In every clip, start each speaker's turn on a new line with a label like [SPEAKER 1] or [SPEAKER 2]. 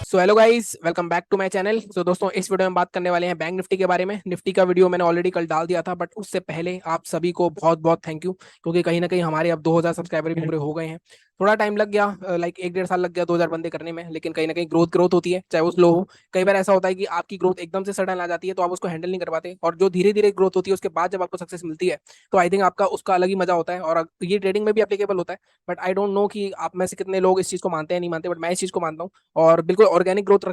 [SPEAKER 1] So hello guys, welcome back to my channel. So दोस्तों, इस video में बात करने वाले हैं बैंक निफ्टी के बारे में। निफ्टी का वीडियो मैंने ऑलरेडी कल डाल दिया था, बट उससे पहले आप सभी को बहुत बहुत थैंक यू, क्योंकि कहीं ना कहीं हमारे अब 2000 सब्सक्राइबर भी पूरे हो गए हैं। थोड़ा टाइम लग गया, लाइक 1 डेढ़ साल लग गया 2000 बंदे करने में, लेकिन कहीं ना कहीं ग्रोथ ग्रोथ होती है, चाहे वो स्लो हो। कई बार ऐसा होता है कि आपकी ग्रोथ एकदम से सडन आ जाती है, तो आप उसको हैंडल नहीं कर पाते, और जो धीरे धीरे ग्रोथ होती है उसके बाद जब आपको सक्सेस मिलती है, तो आई थिंक आपका उसका अलग ही मजा होता है, और ये ट्रेडिंग में भी एप्लीकेबल होता है। बट आई डोंट नो कि आप में से कितने लोग इस चीज़ को मानते हैं नहीं मानते, बट मैं इस चीज़ को मानता हूँ। और बिल्कुल ऑर्गेनिक ग्रोथ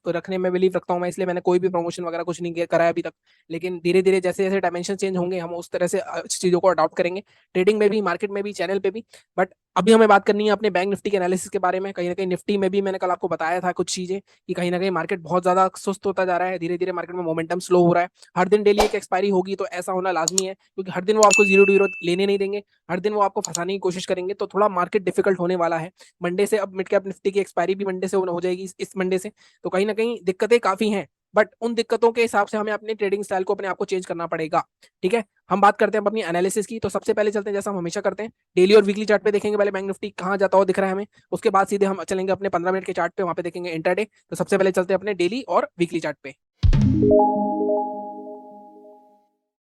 [SPEAKER 1] रखने में बिलीव रखता हूँ मैं, इसलिए मैंने कोई भी प्रमोशन वगैरह कुछ नहीं करा है अभी तक। लेकिन धीरे धीरे जैसे जैसे डायमेंशन चेंज होंगे, हम उस तरह से चीज़ों को अडॉप्ट करेंगे, ट्रेडिंग में भी, मार्केट में भी, चैनल पे भी। बट अभी हमें बात करनी है अपने बैंक निफ्टी के एनालिसिस के बारे में। कहीं ना कहीं निफ्टी में भी मैंने कल आपको बताया था कुछ चीजें, कि कहीं ना कहीं मार्केट बहुत ज्यादा सुस्त होता जा रहा है, धीरे धीरे मार्केट में मोमेंटम स्लो हो रहा है। हर दिन डेली एक एक्सपायरी होगी, तो ऐसा होना लाजमी है, क्योंकि हर दिन वो आपको जीरो टू जीरो लेने नहीं देंगे। हर दिन वो आपको फंसाने की कोशिश करेंगे, तो थोड़ा मार्केट डिफिकल्ट होने वाला है। मंडे से अब मिड कैप निफ्टी की एक्सपायरी भी मंडे से हो जाएगी, इस मंडे से। तो कहीं ना कहीं दिक्कतें काफी हैं, बट उन दिक्कतों के हिसाब से हमें अपने ट्रेडिंग स्टाइल को अपने आप को चेंज करना पड़ेगा। ठीक है, हम बात करते हैं अपनी एनालिसिस की। तो सबसे पहले चलते हैं, जैसा हम हमेशा करते हैं, डेली और वीकली चार्ट पे देखेंगे पहले बैंक निफ्टी कहाँ जाता हुआ दिख रहा है हमें। उसके बाद सीधे हम चलेंगे अपने 15 मिनट के चार्ट पे, वहां पे देखेंगे इंटरडे। तो सबसे पहले चलते हैं अपने डेली और वीकली चार्ट पे।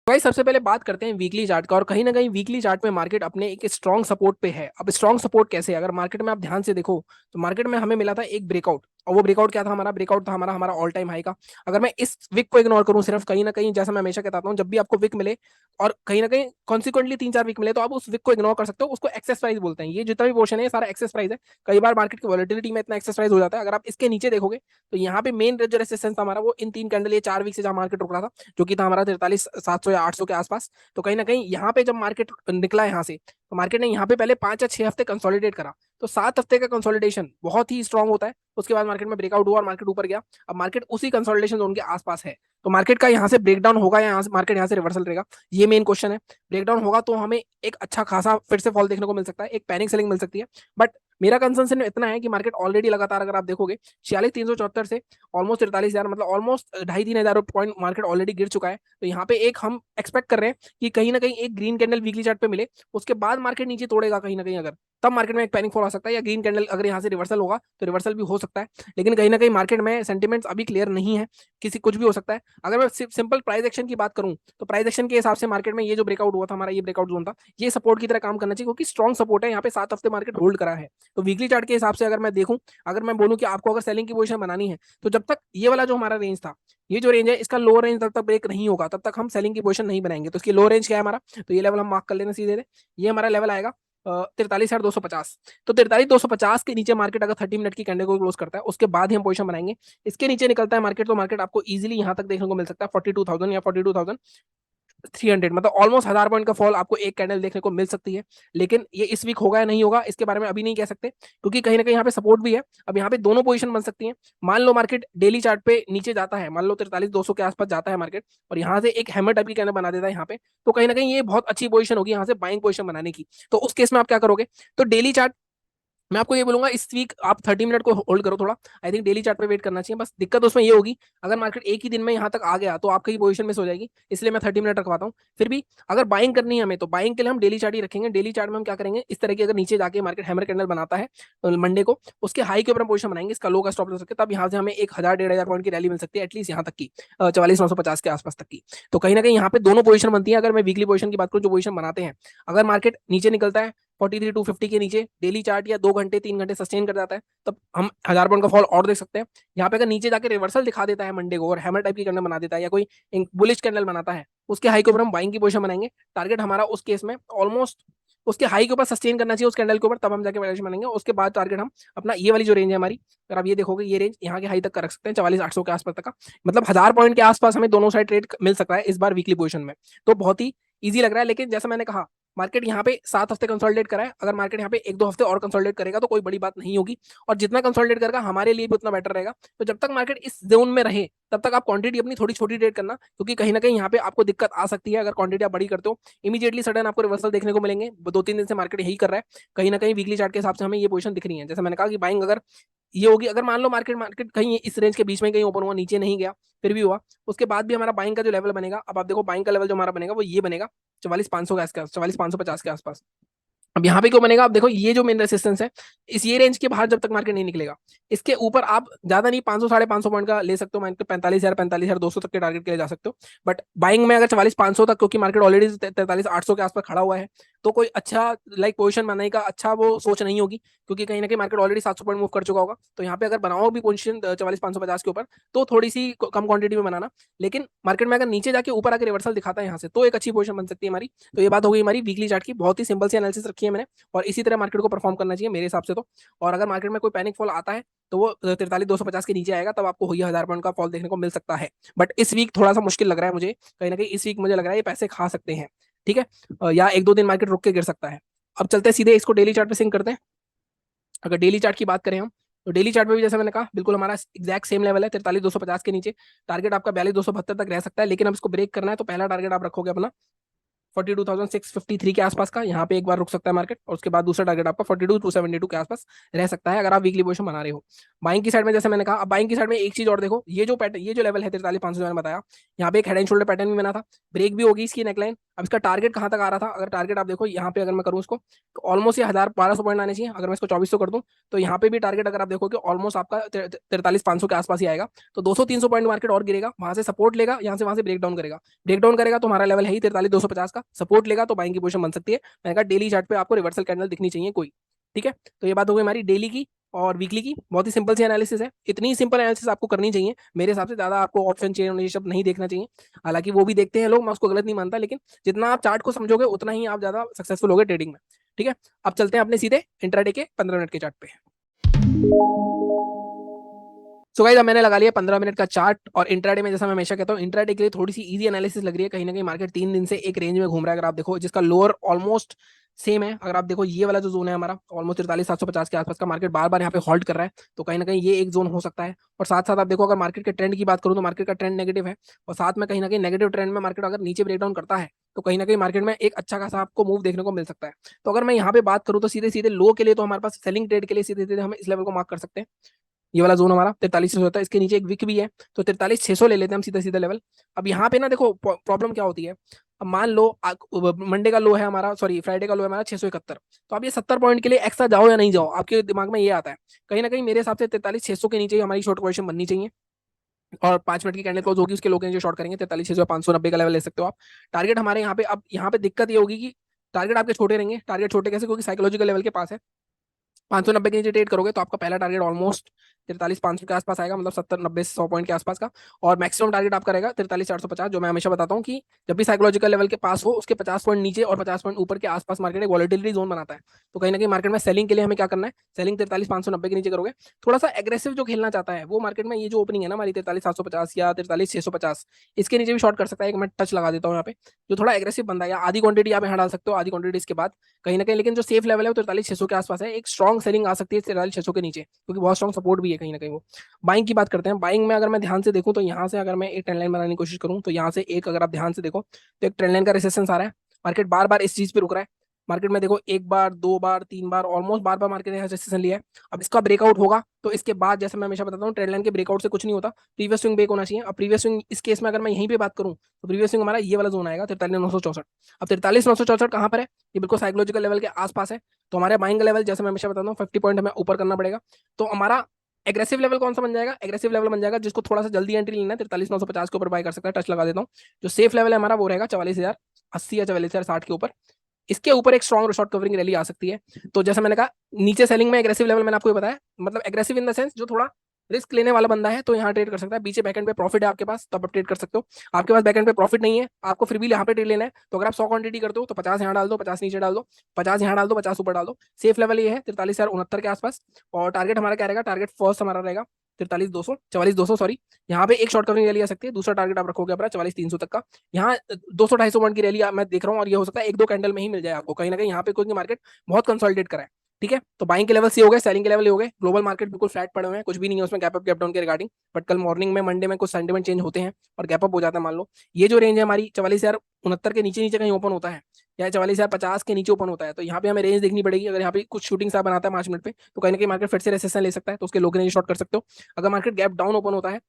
[SPEAKER 1] भाई सबसे पहले बात करते हैं वीकली चार्ट का, और कहीं ना कहीं वीकली चार्ट में मार्केट अपने एक स्ट्रॉन्ग सपोर्ट पे है। अब स्ट्रॉन्ग सपोर्ट कैसे, अगर मार्केट में आप ध्यान से देखो, तो मार्केट में हमें मिला था एक ब्रेकआउट, और वो ब्रेकआउट क्या था, हमारा ब्रेकआउट था हमारा हमारा ऑल टाइम हाई का। अगर मैं इस विक को इग्नोर करूं सिर्फ, कहीं ना कहीं जैसा मैं हमेशा कहता हूं, जब भी आपको विक मिले और कहीं ना कहीं कॉन्सिक्वेंटली 3 4 विक मिले, तो आप उस विक को इग्नोर कर सकते हो। उसको एक्सेस प्राइस बोलते हैं, ये जितना भी पोर्शन है ये सारा एक्सेस प्राइस है। कई बार मार्केट की वॉलिटिलिटी में इतना एक्सेस प्राइस हो जाता है। अगर आप इसके नीचे देखोगे, तो यहाँ पे मेन जो रेसिस्टेंस था हमारा, वो इन 3 कैंडल, ये 4 वीक से जहां मार्केट रुक रहा था, जो कि था हमारा 43 700 या 800 के आसपास। तो कहीं ना कहीं यहाँ पे जब मार्केट निकला यहाँ से, तो मार्केट ने यहाँ पे पहले 5 या 6 हफ्ते कंसोलिडेट करा। तो 7 हफ्ते का कंसोलिडेशन बहुत ही स्ट्रांग होता है। उसके बाद मार्केट में ब्रेकआउट हुआ और मार्केट ऊपर गया। अब मार्केट उसी कंसोलिडेशन जोन के आसपास है, तो मार्केट का यहाँ से ब्रेकडाउन होगा या यहाँ से मार्केट यहाँ से रिवर्सल रहेगा, ये मेन क्वेश्चन है। ब्रेकडाउन होगा तो हमें एक अच्छा खासा फिर से फॉल देखने को मिल सकता है, एक पैनिक सेलिंग मिल सकती है। बट मेरा कंसर्न इतना है कि मार्केट ऑलरेडी लगातार, अगर आप देखोगे, 46 374 से ऑलमोस्ट 43 हजार, मतलब ऑलमोस्ट 2,500 3,000 पॉइंट मार्केट ऑलरेडी गिर चुका है। तो यहाँ पे एक हम एक्सपेक्ट कर रहे हैं कि कहीं ना कहीं एक ग्रीन कैंडल वीकली चार्ट पे मिले, उसके बाद मार्केट नीचे तोड़ेगा कहीं ना कहीं, अगर तब मार्केट में एक पैनिक फॉल आ सकता है, या ग्रीन कैंडल अगर यहाँ से रिवर्सल होगा तो रिवर्सल भी हो सकता है। लेकिन कहीं ना कहीं मार्केट में सेंटिमेंट्स अभी क्लियर नहीं है, किसी कुछ भी हो सकता है। अगर मैं सिंपल प्राइस एक्शन की बात करूं, तो प्राइस एक्शन के हिसाब से मार्केट में ये जो ब्रेकआउट हुआ था हमारा, ये ब्रेकआउट जोन था, ये सपोर्ट की तरह काम करना चाहिए, क्योंकि स्ट्रॉन्ग सपोर्ट है। यहाँ पे 7 हफ्ते मार्केट होल्ड करा है। तो वीकली चार्ट के हिसाब से अगर मैं देखूं, अगर मैं बोलूं कि आपको अगर सेलिंग की पोजीशन बनानी है, तो जब तक ये वाला जो हमारा रेंज था, ये जो रेंज है, इसका लो रेंज तब तक ब्रेक नहीं होगा, तब तक हम सेलिंग की पोजीशन नहीं बनाएंगे। तो इसकी लो रेंज क्या है हमारा, तो ये लेवल हम मार्क कर लेना सीधे। ये हमारा लेवल आएगा 43,250। तो 43,250 के नीचे मार्केट अगर 30 मिनट की कैंडल को क्लोज करता है, उसके बाद ही हम पोजीशन बनाएंगे। इसके नीचे निकलता है मार्केट, तो मार्केट आपको इजीली यहाँ तक देखने को मिल सकता है 42,000 या 42,300, मतलब ऑलमोस्ट 1,000 पॉइंट का फॉल आपको एक कैंडल देखने को मिल सकती है। लेकिन ये इस वीक होगा या नहीं होगा, इसके बारे में अभी नहीं कह सकते, क्योंकि कहीं ना कहीं यहाँ पे सपोर्ट भी है। अब यहाँ पे दोनों पोजीशन बन सकती है। मान लो मार्केट डेली चार्ट पे नीचे जाता है, मान लो 43,200 के आसपास जाता है मार्केट, और यहाँ से एक हैमर टाइप की कैंडल बना देता है यहाँ पे, तो कहीं ना कहीं ये बहुत अच्छी पोजीशन होगी यहाँ से बाइंग पोजीशन बनाने की। तो उस केस में आप क्या करोगे, तो डेली चार्ट, मैं आपको ये बोलूंगा, इस वीक आप 30 मिनट को होल्ड करो थोड़ा। आई थिंक डेली चार्ट पे वेट करना चाहिए। बस दिक्कत उसमें ये होगी, अगर मार्केट एक ही दिन में यहाँ तक आ गया, तो आपकी पोजीशन मिस हो जाएगी, इसलिए मैं 30 मिनट रखवाता हूँ। फिर भी अगर बाइंग करनी है हमें, तो बाइंग के लिए हम डेली चार्ट ही रखेंगे। डेली चार्ट में हम क्या करेंगे, इस तरह की अगर नीचे जाके मार्केट हैमर कैंडल बनाता है मंडे को, उसके हाई के ऊपर हम पोजीशन बनाएंगे, इसका लो का स्टॉप ले सकते हैं, तब यहाँ से हमें 1,000 1,500 पॉइंट की रैली मिल सकती है, एटलीस्ट यहाँ तक की 44,950 के आसपास तक की। तो कहीं ना कहीं यहाँ पे दोनों पोजीशन बनती है। अगर मैं वीकली पोजीशन की बात करूँ, जो पोजीशन बनाते हैं, अगर मार्केट नीचे निकलता है 43,250 के नीचे, डेली चार्ट या 2 घंटे 3 घंटे सस्टेन कर जाता है, तब हम 1,000 पॉइंट का फॉल और देख सकते हैं। यहाँ पे अगर नीचे जाके रिवर्सल दिखा देता है मंडे को, और हैमर टाइप की कैंडल बना देता है, या कोई बुलिश कैंडल बनाता है, उसके हाई के ऊपर हम बाइंग की पोजीशन बनाएंगे। टारगेट हमारा उस केस में ऑलमोस्ट उसके हाई के ऊपर सस्टेन करना चाहिए, उस कैंडल के ऊपर, तब हम जाके वैल्यूएशन बनेंगे। उसके बाद टारगेट हम अपना ये वाली जो रेंज है हमारी, अगर आप ये देखोगे, ये रेंज यहाँ के हाई तक का रख सकते हैं, 44,800 के आसपास तक का, मतलब 1,000 पॉइंट के आसपास हमें दोनों साइड ट्रेड मिल सकता है इस बार वीकली पोजीशन में। तो बहुत ही ईजी लग रहा है। लेकिन जैसा मैंने कहा, मार्केट यहाँ पे 7 हफ्ते कंसोलिडेट करा है, अगर मार्केट यहाँ पे 1 2 हफ्ते और कंसोलिडेट करेगा तो कोई बड़ी बात नहीं होगी, और जितना कंसोलिडेट करेगा हमारे लिए भी उतना बेटर रहेगा। तो जब तक मार्केट इस जोन में रहे, तब तक आप क्वांटिटी अपनी थोड़ी छोटी ट्रेड करना, क्योंकि कहीं ना कहीं यहाँ पे आपको दिक्कत आ सकती है। अगर क्वांटिटी आप बड़ी करते हो, इमीडिएटली सडन आपको रिवर्सल देखने को मिलेंगे। 2 3 दिन से मार्केट यही कर रहा है। कहीं ना कहीं वीकली चार्ट के हिसाब से हमें ये पोजीशन दिख रही है। जैसे मैंने कहा कि बाइंग अगर ये होगी, अगर मान लो मार्केट मार्केट कहीं इस रेंज के बीच में कहीं ओपन हुआ, नीचे नहीं गया, फिर भी हुआ, उसके बाद भी हमारा बाइंग का जो लेवल बनेगा, अब आप देखो बाइंग का लेवल जो हमारा बनेगा वो ये बनेगा 44,500 के आसपास, 44,550 के आसपास। अब यहाँ पे क्यों बनेगा, अब देखो ये जो मेन रेसिस्टेंस है, इस ये रेंज के बाहर जब तक मार्केट नहीं निकलेगा, इसके ऊपर आप ज्यादा नहीं 500 550 पॉइंट का ले सकते हो, मार्केट 45,000 तक के टारगेट के लिए जा सकते हो। बट बाइंग में अगर 44,500 तक, क्योंकि मार्केट ऑलरेडी 43,800 के आसपास खड़ा हुआ है, तो कोई अच्छा लाइक पोजीशन बनाने का अच्छा वो सोच नहीं होगी, क्योंकि कहीं ना कहीं मार्केट ऑलरेडी 700 पॉइंट मूव कर चुका होगा। तो यहाँ पे अगर बनाओ भी पोजीशन 44,550 के ऊपर, तो थोड़ी सी कम क्वांटिटी में बनाना। लेकिन मार्केट में अगर नीचे जाके ऊपर आके रिवर्सल दिखाता है यहाँ से, तो एक अच्छी पोजीशन बन सकती है हमारी। तो ये बात होगी हमारी वीकली चार्ट की, बहुत ही सिंपल सी एनालिसिस रखी है मैंने, और इसी तरह मार्केट को परफॉर्म करना चाहिए मेरे हिसाब से तो। और अगर मार्केट में कोई पैनिक फॉल आता है, तो वो 43,250 के नीचे आएगा, तब आपको वही 1000 पॉइंट का फॉल देखने को मिल सकता है। बट इस वीक थोड़ा सा मुश्किल लग रहा है मुझे, कहीं ना कहीं इस वीक मुझे लग रहा है ये पैसे खा सकते हैं। ठीक है, या एक दो दिन मार्केट रुक के गिर सकता है। अब चलते हैं सीधे इसको डेली चार्ट पे सिंक करते हैं। अगर डेली चार्ट की बात करें हम, तो डेली चार्ट में भी जैसे मैंने कहा, बिल्कुल हमारा एग्जैक्ट सेम लेवल है 43,250 के नीचे। टारगेट आपका 42,272 तक रह सकता है, लेकिन अब इसको ब्रेक करना है तो पहला टारगेट आप रखोगे अपना 42,653 के आसपास का, यहाँ पे एक बार रुक सकता है मार्केट, और उसके बाद दूसरा टारगेट आपका 42,272 के आसपास रह सकता है, अगर आप वीकली पोजीशन बना रहे हो। बाइंग की साइड में जैसे मैंने कहा, अब बाइंग की साइड में एक चीज और देखो, ये जो पैटर्न, ये जो लेवल है 43,500 मैंने बताया, यहाँ पे एक हेड एंड शोल्डर पैटर्न भी बना था, ब्रेक भी होगी इसकी नेकलाइन। अब इसका टारगेट कहाँ तक आ रहा था, अगर टारगेट आप देखो यहाँ पे, अगर मैं करूँ इसको, तो ऑलमोस्ट ये 1,1200 पॉइंट आने चाहिए। अगर मैं इसको 2400 कर दूँ, तो यहाँ पे भी टारगेट अगर आप देखोगे ऑलमोस्ट आपका 43,500 के आसपास ही आएगा। तो 200-300 पॉइंट मार्केट और गिरेगा, वहां से सपोर्ट लेगा, यहाँ से वहां से ब्रेक डाउन करेगा। ब्रेक डाउन करेगा तो हमारा लेवल है ही 43,250 का, सपोर्ट लेगा तो बाइंग की पोजीशन बन सकती है। मैंने कहा डेली चार्ट पे आपको रिवर्सल कैंडल दिखनी चाहिए कोई। ठीक है, तो ये बात हो गई हमारी डेली की और वीकली की। बहुत ही सिंपल सी एनालिसिस है, इतनी सिंपल एनालिसिस आपको करनी चाहिए मेरे हिसाब से, ज्यादा आपको ऑप्शन चेन ये सब नहीं देखना चाहिए। हालांकि वो भी देखते हैं लोग, मैं उसको गलत नहीं मानता, लेकिन जितना आप चार्ट को समझोगे उतना ही आप ज्यादा सक्सेसफुल होगे ट्रेडिंग में। ठीक है, अब चलते हैं अपने सीधे इंट्राडे के 15 मिनट के चार्ट पे। सो गाइस, अब मैंने लगा लिया 15 मिनट का चार्ट, और इंट्राडे में जैसा मैं हमेशा कहता हूँ, इंट्राडे के लिए थोड़ी सी इजी एनालिसिस लग रही है। कहीं ना कहीं मार्केट 3 दिन से एक रेंज में घूम रहा है, अगर आप देखो, जिसका लोअर ऑलमोस्ट सेम है। अगर आप देखो ये वाला जो जोन है हमारा ऑलमोस्ट 43,750 के आसपास का, मार्केट बार बार यहाँ पे हॉल्ट कर रहा है, तो कहीं ना कहीं ये एक जोन हो सकता है। और साथ साथ आप देखो, अगर मार्केट के ट्रेंड की बात करूँ, तो मार्केट का ट्रेंड नेगेटिव है, और साथ में कहीं ना कहीं नेगेटिव ट्रेंड में मार्केट अगर नीचे ब्रेकडाउन करता है, तो कहीं ना कहीं मार्केट में एक अच्छा खासा आपको मूव देखने को मिल सकता है। तो अगर मैं यहाँ पे बात करूँ, तो सीधे सीधे लो के लिए तो हमारे पास सेलिंग ट्रेड के लिए सीधे सीधे हम इस लेवल को मार्क कर सकते हैं। ये वाला जोन हमारा 43,600 होता है, इसके नीचे एक विक भी है, तो 43,600 ले लेते हैं हम सीधा सीधा लेवल। अब यहाँ पे ना देखो प्रॉब्लम क्या होती है। अब मान लो मंडे का लो है हमारा, सॉरी फ्राइडे का लो है हमारा 671, तो आप ये 70 पॉइंट के लिए एक्स्ट्रा जाओ या नहीं जाओ, आपके दिमाग में ये आता है। कहीं ना कहीं मेरे हिसाब से 43,600 के नीचे ही हमारी शॉर्ट पोजीशन बननी चाहिए, और 5 मिनट की कैंडल क्लोज होगी, उसके लोग जो शॉर्ट करेंगे 43,600 590 का लेवल ले सकते हो आप। टारगेट हमारे यहाँ पे, अब यहाँ पे दिक्कत ये होगी कि टारगेट आपके छोटे रहेंगे। टारगेट छोटे कैसे, क्योंकि साइकोलॉजिकल लेवल के पास है। 590 के नीचे ट्रेड करोगे तो आपका पहला टारगेट ऑलमोस्ट 43,500 के आसपास आएगा, मतलब 70 90 100 पॉइंट के आसपास का। और मैक्सिमम टारगेट आपका रहेगा 43,450, जो मैं हमेशा बताता हूँ कि जब भी साइकोलॉजिकल लेवल के पास हो, उसके 50 पॉइंट नीचे और 50 पॉइंट ऊपर के आसपास मार्केट एक वॉलेटिलिटी जोन बनाता है। तो कहीं ना कहीं मार्केट में सेलिंग के लिए हमें क्या करना है, सेलिंग 43,590 के नीचे करोगे। थोड़ा सा एग्रेसिव जो खेलना चाहता है वो मार्केट में, ये जो ओपनिंग है ना हमारी 43,750 या 43,650, इसके नीचे भी शॉर्ट कर सकता है। एक मैं टच लगा देता हूँ यहाँ पे, जो थोड़ा एग्रेसिव बंदा है, या आधी क्वांटिटी आप यहाँ डाल सकते हो, आधी क्वांटिटी इसके बाद कहीं ना कहीं। लेकिन जो सेफ लेवल है वो 43,600 के आसपास है, एक स्ट्रॉन्ग सेलिंग आ सकती है 43,600 के नीचे, क्योंकि बहुत स्ट्रॉन्ग सपोर्ट भी है कहीं ना कहीं वो। बाइंग की बात करते हैं, बाइंग में अगर मैं ध्यान से देखूं, तो यहाँ से अगर मैं एक ट्रेंड लाइन बनाने की कोशिश करूं, तो यहाँ से एक, अगर आप ध्यान से देखो, तो एक ट्रेंड लाइन का रेसिस्टेंस आ रहा है। मार्केट बार बार इस चीज पे रुक रहा है। मार्केट में देखो, एक बार, दो बार, तीन बार, ऑलमोस्ट बार बार मार्केट ने रेसिस्टेंस लिया है। अब इसका ब्रेकआउट होगा तो इसके बाद, जैसे मैं हमेशा बताता हूँ, ट्रेंड लाइन के ब्रेकआउट से कुछ नहीं होता, प्रीवियस स्विंग ब्रेक होना चाहिए। अब प्रीवियस स्विंग इस केस में अगर मैं यहीं पे बात करूँ, तो प्रीवियस स्विंग हमारा ये वाला जोन आएगा 43,964। अब 43,964 कहाँ पर है, ये बिल्कुल साइकोलॉजिकल लेवल के आसपास है। तो हमारे बाइंग लेवल, जैसे मैं हमेशा बताता हूँ, 50 पॉइंट हमें ऊपर करना पड़ेगा। तो हमारा एग्रेसिव लेवल कौन सा बन जाएगा, एग्रेसिव लेवल बन जाएगा जिसको थोड़ा सा जल्दी एंट्री लेना है, 43,950 के ऊपर बाय कर सकता है। टच लगा देता हूँ। जो सेफ लेवल है हमारा वो रहेगा 44,080 या 44,060 के ऊपर। इसके ऊपर एक स्ट्रॉन्ग शॉर्ट कवरिंग रैली आ सकती है। तो जैसे मैंने कहा, नीचे सेलिंग में एग्रेसिव लेवल मैंने आपको बताया, मतलब एग्रेसिव इन द सेंस जो थोड़ा रिस्क लेने वाला बंदा है, तो यहाँ ट्रेड कर सकता है। पीछे बैकएंड पे प्रॉफिट है आपके पास, तब आप ट्रेड कर सकते हो। आपके पास बैकएंड पे प्रॉफिट नहीं है, आपको फिर भी यहाँ पे ट्रेड लेना है, तो अगर आप 100 क्वांटिटी करते हो, तो 50 यहाँ डाल दो, 50 नीचे डाल दो, 50 यहाँ डाल दो, 50 ऊपर डाल दो। सेफ लेवल ये है 43,069 के आसपास। और टारगेट हमारा क्या रहेगा, टारगेट फर्स्ट हमारा रहेगा 43,200, 44,200 सॉरी। यहाँ पे एक शॉर्ट कवरिंग रैली आ सकती है। दूसरा टारगेट आप रखोगे अपना 44,300 तक का। यहाँ 200-250 पॉइंट की रैली मैं देख रहा हूँ, और ये हो सकता है एक दो कैंडल में ही मिल जाए आपको कहीं ना कहीं यहाँ पे, क्योंकि मार्केट बहुत कंसोलिडेट करा है। ठीक है, तो बाइंग के लेवल से हो गए, सेलिंग के लेवल हो गए। ग्लोबल मार्केट बिल्कुल फ्लैट पड़े हुए हैं, कुछ भी नहीं है उसमें गैप अप गैप डाउन के रिगार्डिंग। बट कल मॉर्निंग में, मंडे में कुछ सेंटिमेंट चेंज होते हैं और गैप अप हो जाता है। मान लो ये जो रेंज है हमारी 44,069 के नीचे नीचे कहीं ओपन होता है, या 44,050 के नीचे ओपन होता है, तो यहाँ पे हमें रेंज देखनी पड़ेगी। अगर यहाँ पे कुछ शूटिंग स्टार बनाता है 5 मिनट पे, तो कहीं ना कहीं मार्केट फिर से रेसिस्टेंस ले सकता है, तो उसके लोग नहीं शॉर्ट कर सकते हो। अगर मार्केट गैप डाउन ओपन होता है,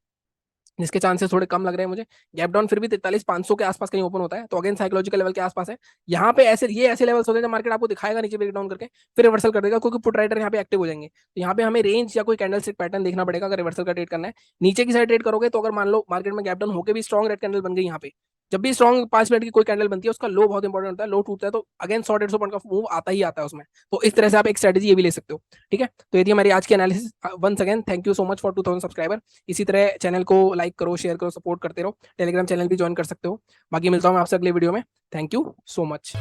[SPEAKER 1] जिसके चांसेस थोड़े कम लग रहे हैं मुझे। गैप डाउन फिर भी 43,500 के आसपास कहीं ओपन होता है, तो अगेन साइकोलॉजिकल लेवल के आसपास है। यहाँ पे ऐसे लेवल्स होते हैं जब मार्केट आपको दिखाएगा नीचे ब्रेक डाउन करके, फिर रिवर्सल कर देगा, क्योंकि पुट राइटर यहाँ पे एक्टिव हो जाएंगे। तो यहाँ पे हमें रेंज या कोई कैंडल स्टिक पैटर्न देखना पड़ेगा अगर रिवर्सल का ट्रेड करना है। नीचे की साइड ट्रेड करोगे तो अगर मान लो मार्केट में गैप डाउन होकर भी स्ट्रॉन्ग रेड कैंडल बन गई यहाँ पे, जब भी स्ट्रॉन्ग 5 मिनट की कोई कैंडल बनती है उसका लो बहुत इंपॉर्टेंट होता है। लो टूटता है तो अगेन 100-150 पॉइंट का मूव आता ही आता है उसमें। तो इस तरह से आप एक स्ट्रेटेजी ये भी ले सकते हो। ठीक है, तो ये थी हमारी आज की analysis. Once again thank you so much for 2000 subscriber. इसी तरह चैनल को लाइक करो, शेयर करो, सपोर्ट करते रहो। टेलीग्राम चैनल भी ज्वाइन कर सकते हो। बाकी मिलता हूँ मैं आपसे अगले वीडियो में। Thank you so much.